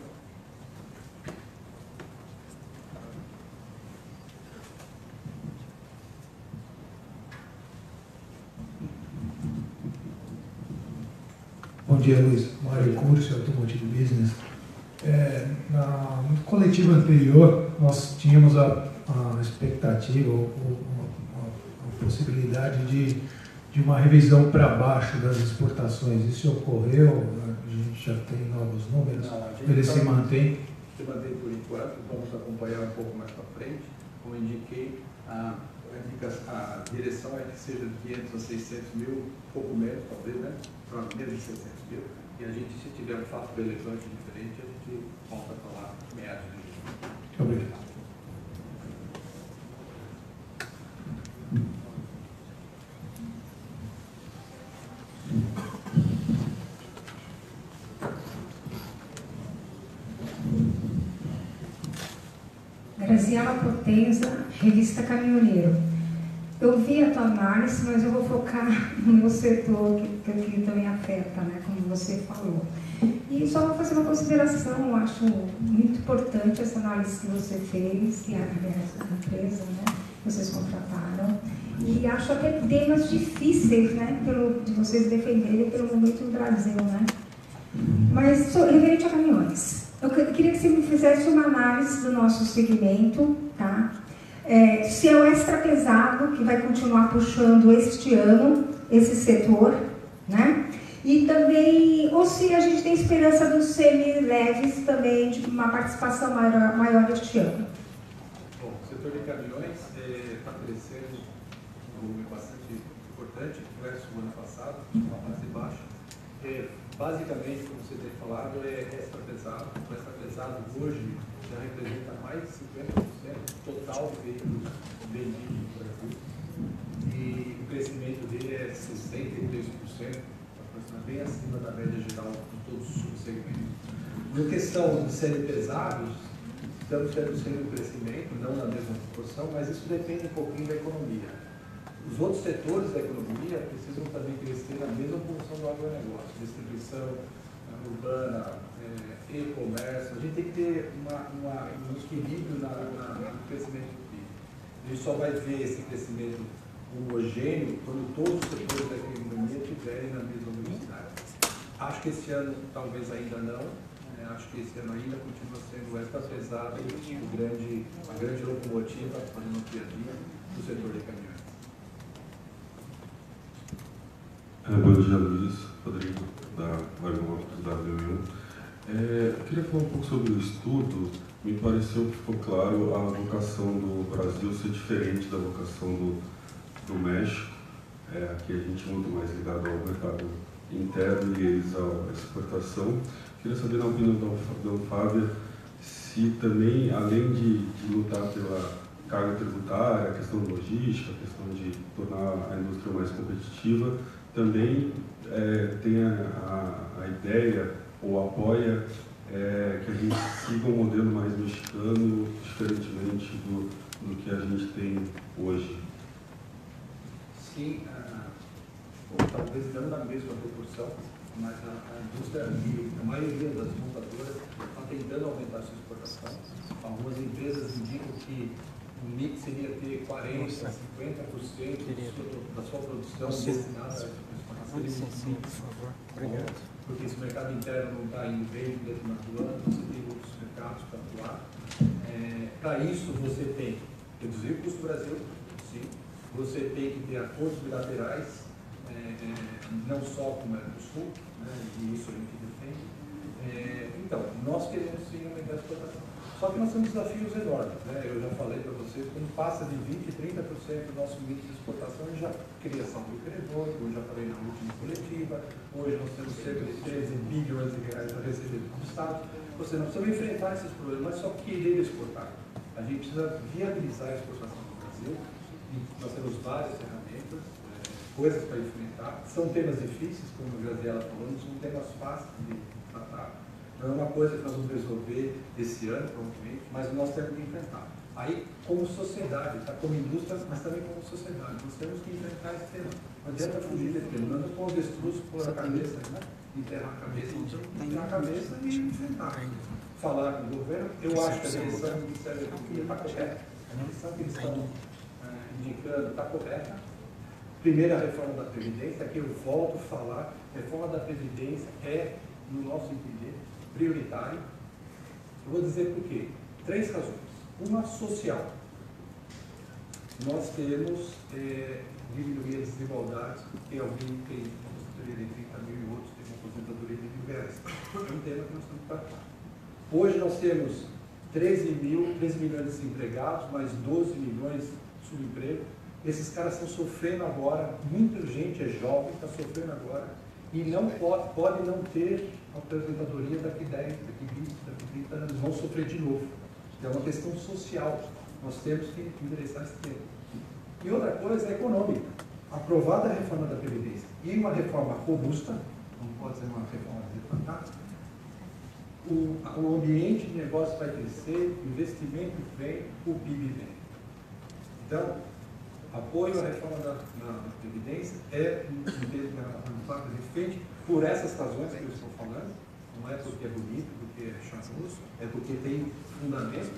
Bom dia, Luiz. Mário Curso, Automotive Business. No coletivo anterior, nós tínhamos a expectativa, a possibilidade de uma revisão para baixo das exportações. Isso ocorreu? A gente já tem novos números? Ele se mantém? Se mantém por enquanto, vamos acompanhar um pouco mais para frente. Como indiquei, a direção é que seja de 500 a 600 mil, pouco menos, talvez, né? Para menos de 600 mil. E a gente, se tiver um fato relevante diferente, a gente volta a falar meados de junho. Obrigado. Graziela Potenza, Revista Caminhoneiro. Eu vi a tua análise, mas eu vou focar no meu setor, que também afeta, né, como você falou. E só vou fazer uma consideração, eu acho muito importante essa análise que você fez, e a empresa, né, que vocês contrataram. E acho até temas difíceis, né, de vocês defenderem pelo momento do Brasil, né. Mas, referente a caminhões, eu queria que você me fizesse uma análise do nosso segmento, tá? Se é o extra pesado que vai continuar puxando este ano esse setor, né? E também, ou se a gente tem esperança dos semi-leves também, de uma participação maior este ano. Bom, o setor de caminhões está crescendo um volume bastante importante, versus o ano passado, uma fase baixa. Basicamente, como você tem falado, é extra pesado. O extra pesado hoje já representa mais de 50% do total de veículos vendidos no Brasil. E o crescimento dele é 63%, bem acima da média geral de todos os subsegmentos. Na questão de serem pesados, estamos tendo um crescimento, não na mesma proporção, mas isso depende um pouquinho da economia. Os outros setores da economia precisam também crescer na mesma função do agronegócio, distribuição urbana, e-comércio. A gente tem que ter um equilíbrio no crescimento do PIB. A gente só vai ver esse crescimento homogêneo quando todos os setores da economia estiverem na mesma velocidade. Acho que esse ano talvez ainda não. Acho que esse ano ainda continua sendo o extra pesado, a grande locomotiva fazendo o dia a dia do setor de caminhões. Bom dia, Luiz. Rodrigo, da W1. Eu queria falar um pouco sobre o estudo. Me pareceu que ficou claro a vocação do Brasil ser diferente da vocação do México. Aqui a gente é muito mais ligado ao mercado interno e eles à exportação. Queria saber, na opinião da Fábia, se também, além de lutar pela carga tributária, a questão logística, a questão de tornar a indústria mais competitiva, também tem a ideia ou apoia que a gente siga um modelo mais mexicano, diferentemente do que a gente tem hoje. Sim, talvez não na mesma proporção, mas a indústria, a maioria das montadoras está tentando aumentar a sua exportação. Algumas empresas indicam que o mix seria ter 40%, 50% da sua produção destinada à exportação. Sim, por favor. Obrigado. Porque se o mercado interno não está indo bem no determinado ano, você tem outros mercados para atuar. Para isso, você tem que reduzir o custo do Brasil, sim. Você tem que ter acordos bilaterais, não só com o Mercosul, e isso a gente defende. Então, nós queremos sim aumentar a exportação. Só que nós temos desafios enormes. Eu já falei para vocês, quando passa de 20% a 30% do nosso mix de exportação, a gente já cria ação do credor, eu já falei na última coletiva, hoje nós temos cerca de 13 bilhões de reais para receber do Estado. Ou seja, nós precisamos enfrentar esses problemas, mas só querer exportar. A gente precisa viabilizar a exportação do Brasil. Nós temos várias ferramentas, coisas para enfrentar. São temas difíceis, como a Graziela falou, não são temas fáceis de tratar. Não é uma coisa que nós vamos resolver esse ano, provavelmente, mas nós temos que enfrentar. Aí, como sociedade, como indústria, mas também como sociedade, nós temos que enfrentar esse tema. Não adianta fugir desse tema. Não anda com o avestruz por a cabeça, enterrar a cabeça, nós temos que enterrar a cabeça e enfrentar. Falar com o governo, eu acho que a direção do Ministério da Economia está correta. A direção que eles estão indicando está correta. Primeira reforma da Previdência, que eu volto a falar, reforma da Previdência é, no nosso entender, prioritário. Eu vou dizer por quê. 3 razões. Uma, social. Nós temos diminuir as desigualdades, porque alguém tem uma aposentadoria de 30 mil e outros têm uma aposentadoria de diversa. É um tema que nós temos que tratar. Hoje nós temos 13 milhões de desempregados, mais 12 milhões de subemprego. Esses caras estão sofrendo agora, muita gente é jovem, está sofrendo agora, e não pode não ter aposentadoria daqui 10, daqui 20, daqui 30 anos, vão sofrer de novo. É uma questão social, nós temos que endereçar esse tema. E outra coisa é econômica. Aprovada a reforma da Previdência e uma reforma robusta, não pode ser uma reforma desatada, o ambiente de negócio vai crescer, o investimento vem, o PIB vem. Então, apoio à reforma da Previdência é um fato de frente por essas razões que eu estou falando. Não é porque é bonito, porque é charmoso, é porque tem fundamento.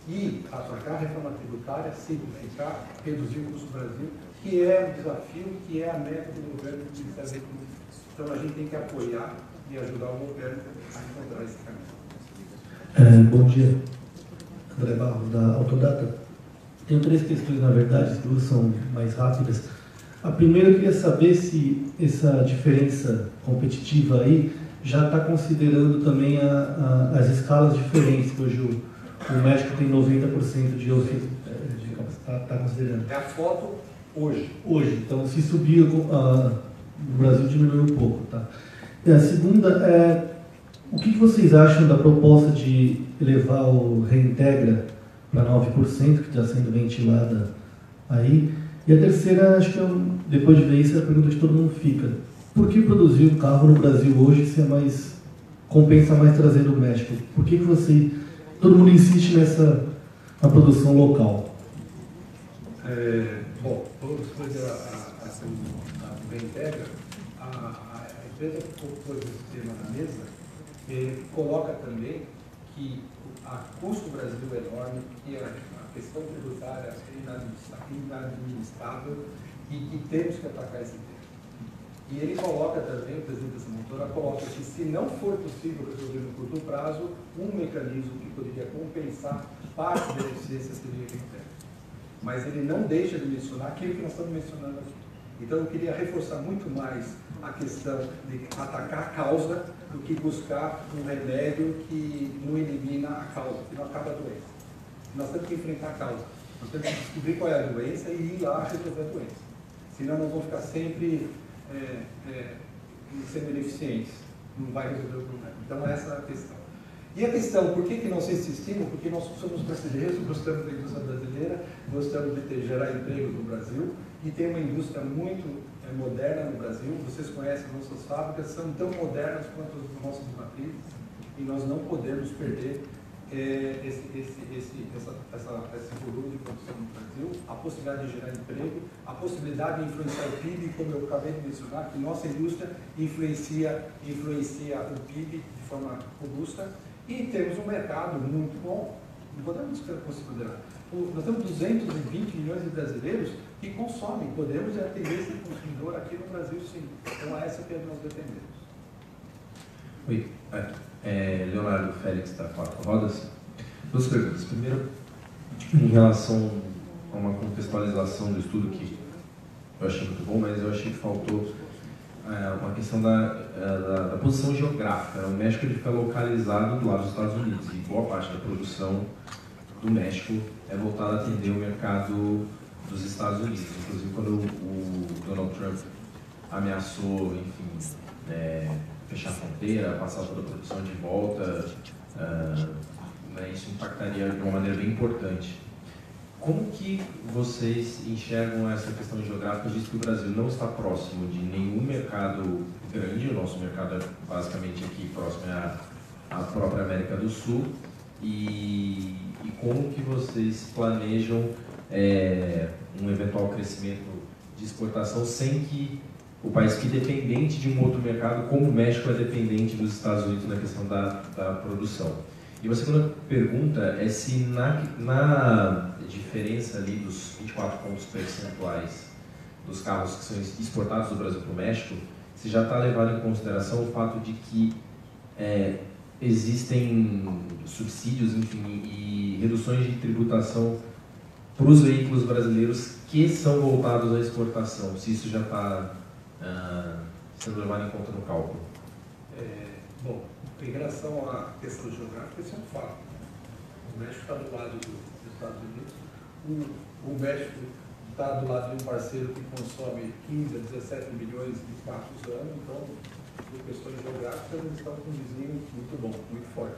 E atacar a reforma tributária, simplificar, reduzir o custo do Brasil, que é o desafio, que é a meta do governo do Ministério da Economia. Então a gente tem que apoiar e ajudar o governo a encontrar esse caminho. Bom dia, André Barros, da Autodata. Tenho 3 questões, na verdade, 2 são mais rápidas. A primeira, eu queria saber se essa diferença competitiva aí já está considerando também as escalas diferentes, que hoje o México tem 90% de capacidade, está considerando. É a foto hoje. Hoje, então se subir, no Brasil diminuiu um pouco, tá? E a segunda o que vocês acham da proposta de elevar o Reintegra para 9%, que está sendo ventilada aí? E a terceira, acho que depois de ver isso, é a pergunta que todo mundo fica. Por que produzir um carro no Brasil hoje se compensa mais trazer do México? Por que todo mundo insiste na produção local? Bom, vamos fazer a Reintegra. A empresa que propôs esse tema na mesa coloca também que o custo do Brasil é enorme, que a questão tributária é inadministrável e que temos que atacar esse tema. E ele coloca também, o presidente dessa motora coloca que se não for possível resolver no curto prazo, um mecanismo que poderia compensar parte da eficiência seria a Reintegra. Mas ele não deixa de mencionar aquilo que nós estamos mencionando aqui. Então eu queria reforçar muito mais a questão de atacar a causa do que buscar um remédio que não elimina a causa, que não acaba a doença. Nós temos que enfrentar a causa. Nós temos que descobrir qual é a doença e ir lá resolver a doença. Senão nós vamos ficar sempre sendo ineficientes. Não vai resolver o problema. Então essa é a questão. E a questão, por que nós insistimos? Porque nós somos brasileiros, gostamos da indústria brasileira, gostamos de gerar emprego no Brasil e tem uma indústria muito moderna no Brasil. Vocês conhecem nossas fábricas, são tão modernas quanto as nossas matrizes e nós não podemos perder esse volume de produção no Brasil, a possibilidade de gerar emprego, a possibilidade de influenciar o PIB, como eu acabei de mencionar, que nossa indústria influencia o PIB de forma robusta. E temos um mercado muito bom, não podemos considerar. Nós temos 220 milhões de brasileiros que consomem, podemos atender esse consumidor aqui no Brasil, sim. Então, essa que nós defendemos. Oi, Leonardo Félix, da Quatro Rodas. Duas perguntas. Primeiro, em relação a uma contextualização do estudo que eu achei muito bom, mas eu achei que faltou uma questão da posição geográfica. O México ele fica localizado do lado dos Estados Unidos e boa parte da produção do México é voltada a atender o mercado dos Estados Unidos. Inclusive, quando o Donald Trump ameaçou, enfim, fechar a fronteira, passar toda a produção de volta, isso impactaria de uma maneira bem importante. Como que vocês enxergam essa questão geográfica, visto que o Brasil não está próximo de nenhum mercado grande? O nosso mercado é basicamente aqui próximo à própria América do Sul. E como que vocês planejam um eventual crescimento de exportação sem que o país fique dependente de um outro mercado, como o México é dependente dos Estados Unidos na questão da produção? E uma segunda pergunta é se na diferença ali dos 24 pontos percentuais dos carros que são exportados do Brasil para o México, se já está levado em consideração o fato de que existem subsídios, enfim, e reduções de tributação para os veículos brasileiros que são voltados à exportação, se isso já está sendo levado em conta no cálculo? Bom, em relação à questão geográfica, isso é um fato. O México está do lado dos Estados Unidos, o México está do lado de um parceiro que consome 15 a 17 milhões de carros ano, então, por questões geográficas, eles estão com um vizinho muito bom, muito forte.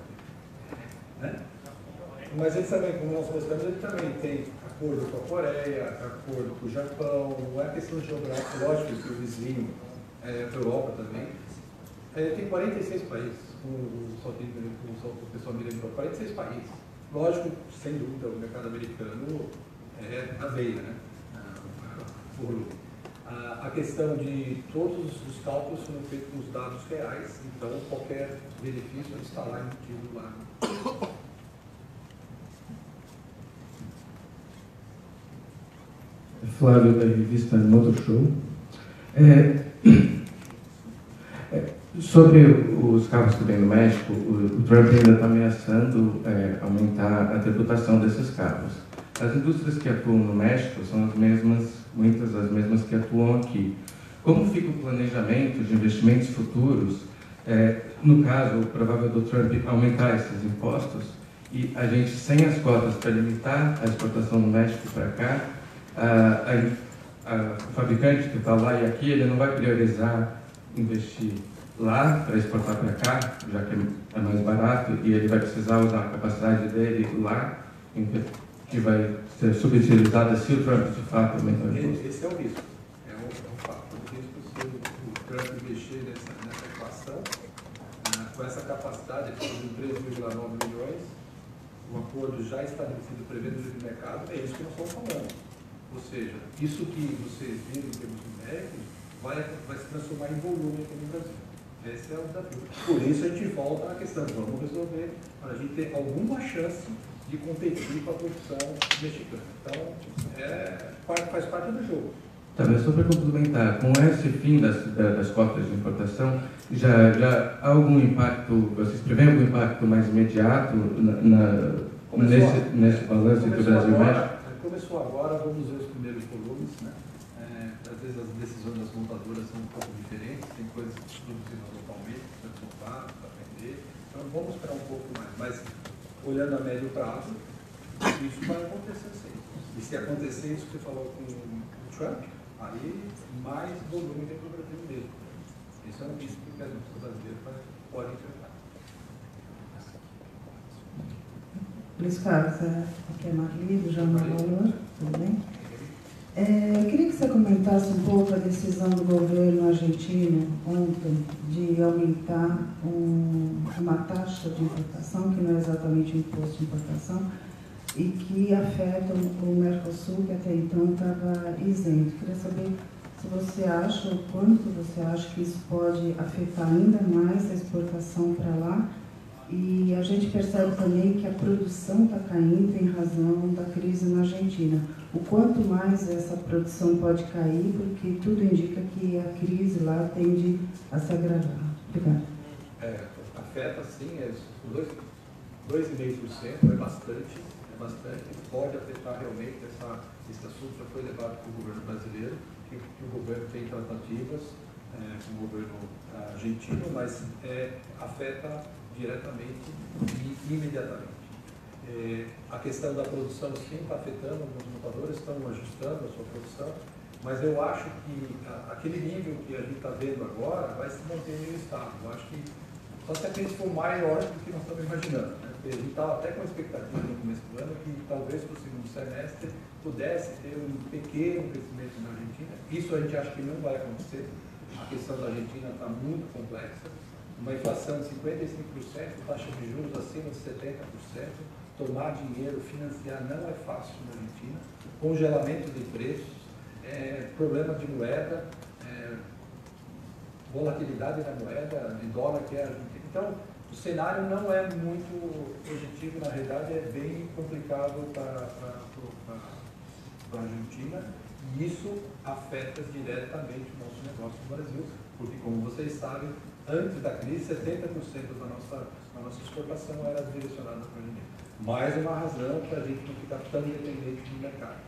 Né? Mas eles também, como nós mostramos, ele também tem acordo com a Coreia, acordo com o Japão, não é questão geográfica, lógico que o vizinho, a Europa também, tem 46 países, o pessoal me lembrou, 46 países. Lógico, sem dúvida, o mercado americano é a veia, né? A questão de todos os cálculos são feitos com os dados reais, então qualquer benefício está lá embutido lá. Flávio, da revista Motor Show. Sobre os carros que vêm do México, o Trump ainda está ameaçando aumentar a tributação desses carros. as indústrias que atuam no México são as mesmas, muitas das mesmas que atuam aqui. Como fica o planejamento de investimentos futuros, no caso, provável do Trump aumentar esses impostos, e a gente, sem as cotas para limitar a exportação do México para cá, o fabricante que está lá e aqui, ele não vai priorizar investir lá para exportar para cá, já que é mais barato, e ele vai precisar usar a capacidade dele lá, que vai ser subsidiada se o Trump de fato aumentar o imposto. Esse é o risco. É um fato. O risco se o Trump mexer nessa equação, com essa capacidade de 13,9 milhões, o acordo já estabelecido prevendo o livre mercado, é isso que nós estamos falando. Ou seja, isso que vocês viram em termos numéricos vai se transformar em volume aqui no Brasil. Esse é o desafio. Por isso a gente volta à questão, vamos resolver para a gente ter alguma chance de competir com a produção mexicana. Então, faz parte do jogo. Tá, mas só para complementar, com esse fim das cotas de importação, já há algum impacto, vocês preveem algum impacto mais imediato nesse balanço entre o Brasil e o México? Começou agora, vamos ver os primeiros volumes, né? Às vezes as decisões das montadoras são um pouco diferentes, tem coisas produzidas localmente, para comprar, para vender, então vamos esperar um pouco mais, mas olhando a médio prazo, isso vai acontecer sim. E se acontecer isso que você falou com o Trump, aí mais volume dentro do Brasil mesmo. Isso é um risco que a indústria brasileira pode enfrentar. Luiz Carlos, aqui é Marli, do Jornal Valor, tudo bem? Eu queria que você comentasse um pouco a decisão do governo argentino ontem de aumentar uma taxa de importação, que não é exatamente um imposto de importação, e que afeta o Mercosul, que até então estava isento. Queria saber se você acha, o quanto você acha que isso pode afetar ainda mais a exportação para lá. E a gente percebe também que a produção está caindo em razão da crise na Argentina. O quanto mais essa produção pode cair, porque tudo indica que a crise lá tende a se agravar. Obrigada. Afeta sim, 2,5% é bastante, pode afetar realmente esse assunto, já foi levado para o governo brasileiro, que o governo tem tratativas com o governo argentino, mas afeta diretamente e imediatamente. A questão da produção sim está afetando, os montadores estão ajustando a sua produção, mas eu acho que aquele nível que a gente está vendo agora vai se manter meio estável. Eu acho que só se a crise for maior do que nós estamos imaginando, né? Porque a gente estava até com a expectativa no começo do ano que talvez para o segundo semestre pudesse ter um pequeno crescimento na Argentina. Isso a gente acha que não vai acontecer. A questão da Argentina está muito complexa. Uma inflação de 55%, taxa de juros acima de 70%, tomar dinheiro, financiar não é fácil na Argentina, congelamento de preços, problema de moeda, volatilidade da moeda, de dólar que é argentina. Então, o cenário não é muito positivo, na realidade é bem complicado para a Argentina, e isso afeta diretamente o nosso negócio no Brasil, porque, como vocês sabem, antes da crise, 70% da nossa exportação era direcionada para a Argentina. Mais uma razão para a gente não ficar tão dependente do mercado.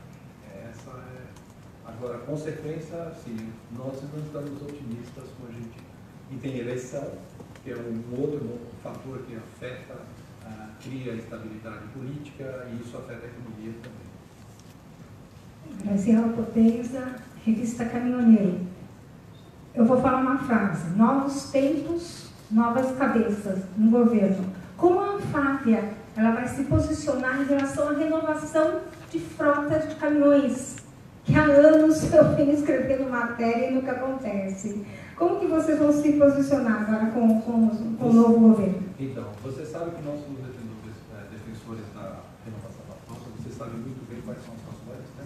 Agora, a consequência, sim, nós não estamos otimistas com a Argentina. E tem eleição, que é um outro fator que afeta, cria instabilidade política, e isso afeta a economia também. Graziela Potenza, Revista Caminhoneiro. Eu vou falar uma frase: novos tempos, novas cabeças no governo. Como a Anfávia ela vai se posicionar em relação à renovação de frotas de caminhões, que há anos eu venho escrevendo matéria e nunca acontece. Como que vocês vão se posicionar agora com o novo governo? Então, você sabe que nós somos defensores da renovação da frota, você sabe muito bem quais são as razões, né?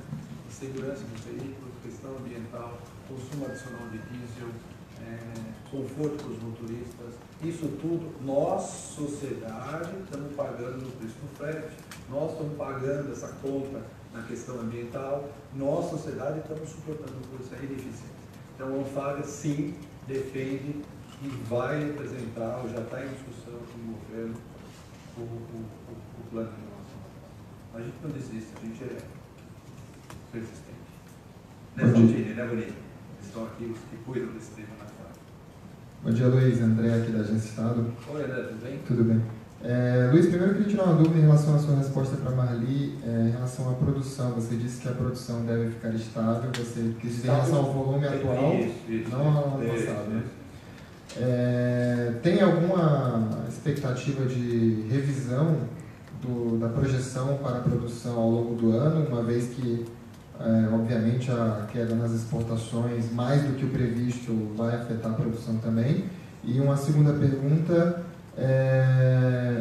Segurança dos veículos, questão ambiental, consumo adicional de diesel, conforto para os motoristas, isso tudo, nós, sociedade, estamos pagando no preço do frete, nós estamos pagando essa conta na questão ambiental, nós, sociedade, estamos suportando por essa ineficiência. Então, a Anfávia, sim, defende e vai apresentar, ou já está em discussão com o governo, o plano de renovação. A gente não desiste, a gente é persistente. Né, Valdir, né, Bonito? Eles estão aqui, os que cuidam desse tema na fábrica. Bom dia, Luiz. André, aqui da Agência Estado. Oi, André, tudo bem? Tudo bem. Luiz, primeiro eu queria tirar uma dúvida em relação à sua resposta para a Marli, em relação à produção. Você disse que a produção deve ficar estável, você quis dizer em relação ao volume atual, não ao ano passado, né? Tem alguma expectativa de revisão da projeção para a produção ao longo do ano, uma vez que, obviamente, a queda nas exportações, mais do que o previsto, vai afetar a produção também? E uma segunda pergunta,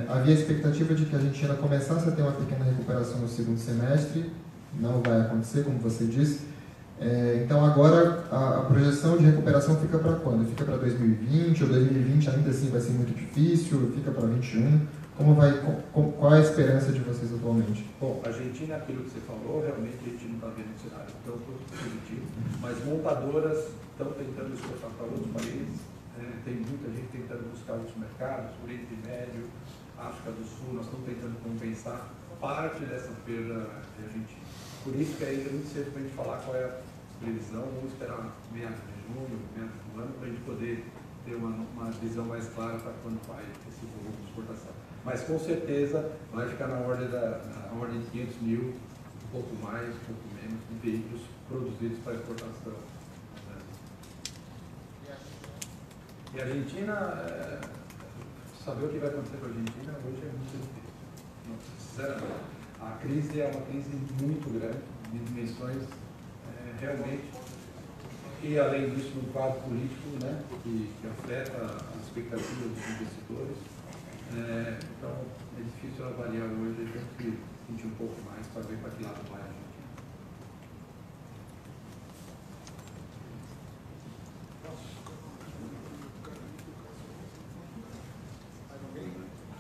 havia a expectativa de que a Argentina começasse a ter uma pequena recuperação no segundo semestre, não vai acontecer, como você disse. Então agora a projeção de recuperação fica para quando? Fica para 2020 ou 2020 ainda assim vai ser muito difícil? Fica para 2021? Qual é a esperança de vocês atualmente? Bom, a Argentina, aquilo que você falou, realmente a gente não está vendo um cenário tão positivo, mas montadoras estão tentando exportar para outros países, tem muita gente tentando buscar outros mercados, Oriente Médio, África do Sul, nós estamos tentando compensar parte dessa perda da Argentina. Por isso que ainda é muito cedo para a gente falar qual é a previsão, vamos esperar meados de junho, meados do ano, para a gente poder ter uma visão mais clara para quando vai esse volume de exportação. Mas com certeza vai ficar na ordem de 500 mil, um pouco mais, um pouco menos, de veículos produzidos para exportação. E a Argentina, saber o que vai acontecer com a Argentina hoje é muito difícil. Sinceramente, a crise é uma crise muito grande, de dimensões realmente, e além disso, no quadro político, né, que afeta as expectativas dos investidores. Então, é difícil avaliar hoje, a gente sentir um pouco mais para ver para que lado vai a Argentina.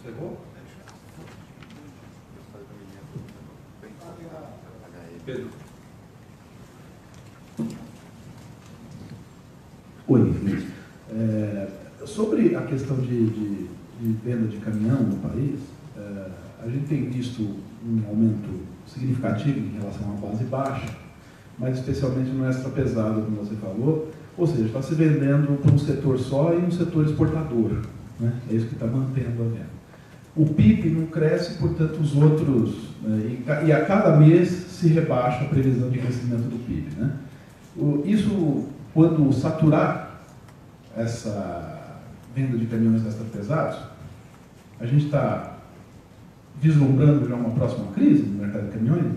Chegou? Pedro. Oi, sobre a questão de venda de caminhão no país, a gente tem visto um aumento significativo em relação à base baixa, mas especialmente no extra pesado, como você falou, ou seja, está se vendendo para um setor só e um setor exportador, né? É isso que está mantendo a venda. O PIB não cresce, portanto os outros, e a cada mês se rebaixa a previsão de crescimento do PIB, né? Isso, quando saturar essa venda de caminhões extra pesados, a gente está vislumbrando já uma próxima crise no mercado de caminhões?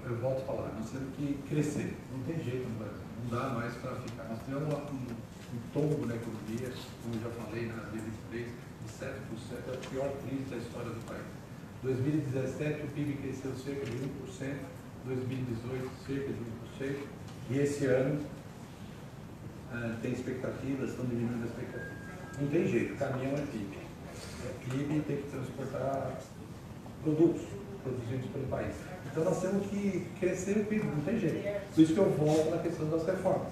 Eu volto a falar, nós temos que crescer, não tem jeito no Brasil, não dá mais para ficar. Nós tivemos um tombo na economia, como eu já falei na D23, de 7%, é a pior crise da história do país. Em 2017 o PIB cresceu cerca de 1%, 2018 cerca de 1%, e esse ano tem expectativas, estão diminuindo a expectativa. Não tem jeito, caminhão é PIB. PIB tem que transportar produtos produzidos pelo país. Então nós temos que crescer o PIB, não tem jeito. Por isso que eu volto na questão das reformas.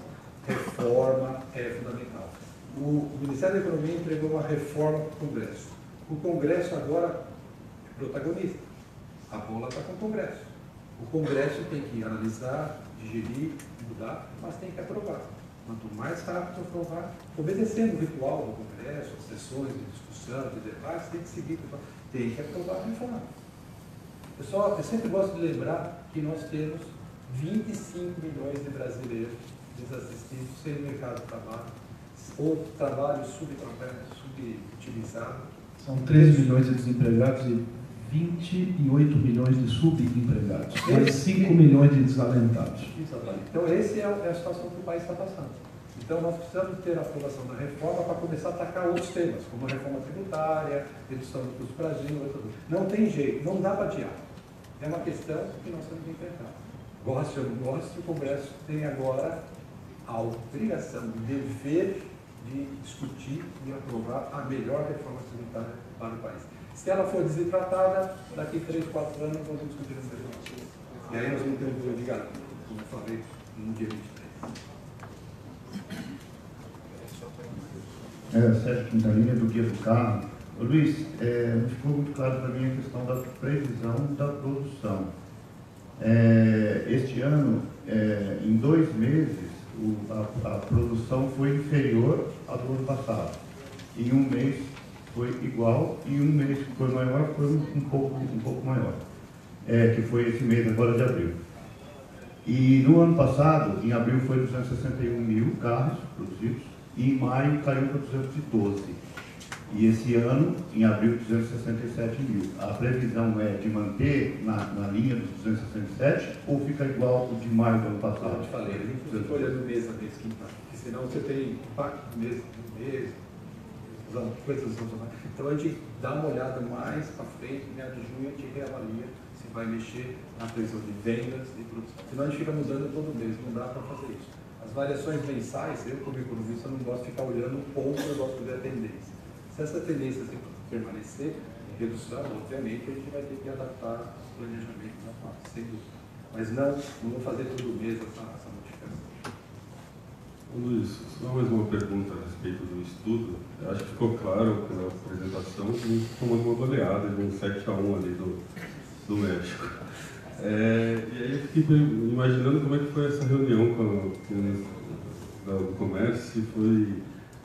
Reforma é fundamental. O Ministério da Economia entregou uma reforma para o Congresso. O Congresso agora é protagonista. A bola está com o Congresso. O Congresso tem que analisar, digerir, mudar, mas tem que aprovar. Quanto mais rápido aprovar, obedecendo o ritual do Congresso, as sessões de discussão, de debate, tem que seguir, tem que aprovar a reforma. Pessoal, eu sempre gosto de lembrar que nós temos 25 milhões de brasileiros desassistidos sem mercado de trabalho, ou trabalho subutilizado. São 13 milhões de desempregados e 28 milhões de subempregados, mais 5 milhões de desalentados. Então, essa é a situação que o país está passando. Então, nós precisamos ter a aprovação da reforma para começar a atacar outros temas, como a reforma tributária, redução do custo do Brasil. Não tem jeito, não dá para adiar. É uma questão que nós temos que enfrentar. Goste ou não goste, o Congresso tem agora a obrigação, o dever de discutir e aprovar a melhor reforma tributária para o país. Se ela for desidratada, daqui 3, 4 anos nós vamos discutir essa reforma. E aí nós vamos ter um plano de garantia, como eu falei, no dia 23. Sérgio Quintanilha, do Guia do Carro. Luiz, não ficou muito claro para mim a questão da previsão da produção. Este ano, em 2 meses, a produção foi inferior à do ano passado. Em um mês foi igual, e um mês que foi maior foi um pouco maior, que foi esse mês agora de abril. E no ano passado, em abril, foi 261 mil carros produzidos, e em maio caiu para 212. E esse ano, em abril, 267 mil. A previsão é de manter na linha dos 267 ou fica igual ao de maio do ano passado? Eu te falei, a gente fica olhando mês a mês, porque senão você tem impacto mês a mês, coisas. Então a gente dá uma olhada mais para frente, em meados de junho, a gente reavalia se vai mexer na previsão de vendas e produção. Senão a gente fica mudando todo mês, não dá para fazer isso. As variações mensais, eu como economista não gosto de ficar olhando um ponto, eu gosto de ver a tendência. Se essa tendência permanecer em redução, obviamente a gente vai ter que adaptar o planejamento da fase, sem dúvida. Mas não vou fazer todo mês essa modificação. Luiz, só mais uma pergunta a respeito do estudo. Eu acho que ficou claro pela apresentação que a gente tomou uma goleada de um 7-1 ali do México. E aí eu fiquei imaginando como é que foi essa reunião com o comércio, se foi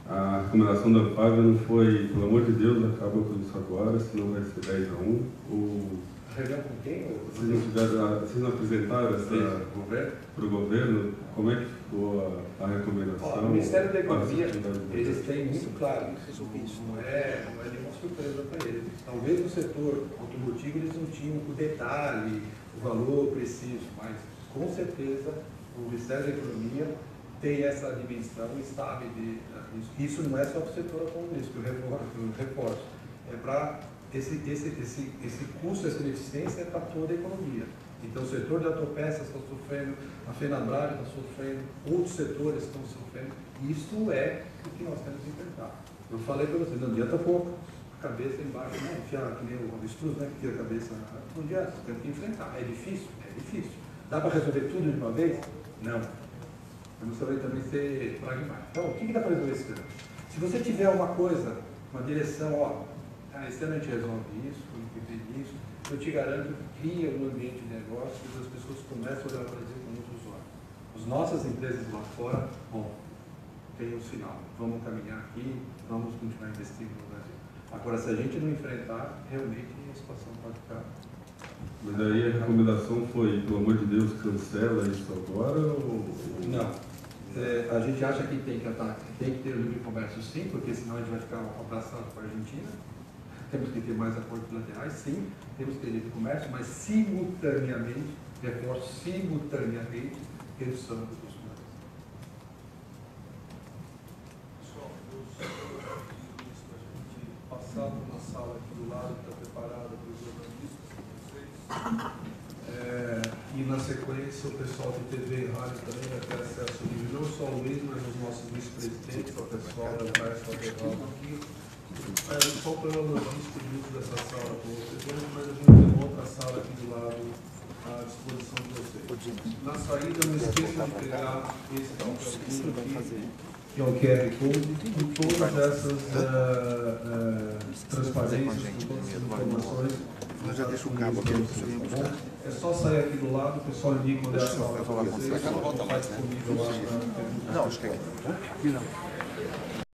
a recomendação da Anfávia não foi, pelo amor de Deus, acaba com isso agora, senão vai ser 10-1, ou... A reunião com quem? Vocês não apresentaram para o governo? Como é que ficou a recomendação? O Ministério da Economia, eles têm muito claro isso, não é nenhuma surpresa para eles. Talvez no setor automotivo eles não tinham o detalhe, o valor preciso, mas com certeza o Ministério da Economia tem essa dimensão e sabe disso. Isso não é só para o setor automobilístico, eu reforço. É para esse custo, essa ineficiência é para toda a economia. Então o setor de autopeças está sofrendo, a Fenabrave está sofrendo, outros setores estão sofrendo. Isso é o que nós temos que enfrentar. Eu falei para vocês, não adianta pouco, a cabeça embaixo, né? Enfiar que nem o avestruz, né? Que tira a cabeça. Não adianta, você tem que enfrentar. É difícil? É difícil. Dá para resolver tudo de uma vez? Não. Vamos também ser pragmático. Então, o que dá para resolver esse ano? Se você tiver uma coisa, uma direção, esse ano a gente resolve isso, isso, eu te garanto que cria um ambiente de negócio e as pessoas começam a olhar para o Brasil com outros olhos. As nossas empresas lá fora, tem um sinal, vamos caminhar aqui, vamos continuar investindo no Brasil. Agora, se a gente não enfrentar, realmente a situação pode ficar. Mas aí a recomendação foi, pelo amor de Deus, cancela isso agora ou... Não. A gente acha que tem que ter o livre comércio sim, porque senão a gente vai ficar abraçado com a Argentina. Temos que ter mais acordos bilaterais, sim. Temos que ter livre comércio, mas simultaneamente, reforço, simultaneamente, redução do custo. Pessoal, eu isso para a gente passar por uma sala aqui do lado que está preparada para os jornalistas, com vocês. E na sequência o pessoal de TV e rádio também vai ter acesso livre, não só o Luiz, mas os nossos vice-presidentes, o pessoal da Caixa Federal aqui. Só pela logística de uso dessa sala com vocês, mas a gente tem uma outra sala aqui do lado à disposição de vocês. Na saída, não esqueçam de pegar esse papelzinho aqui, que é o QR Code, com todas essas transparências, com todas essas informações. Eu já deixo o cabo aqui. É só sair aqui do lado, o pessoal indica onde é a sala para vocês. Está disponível lá para... Não, acho que é. Aqui não.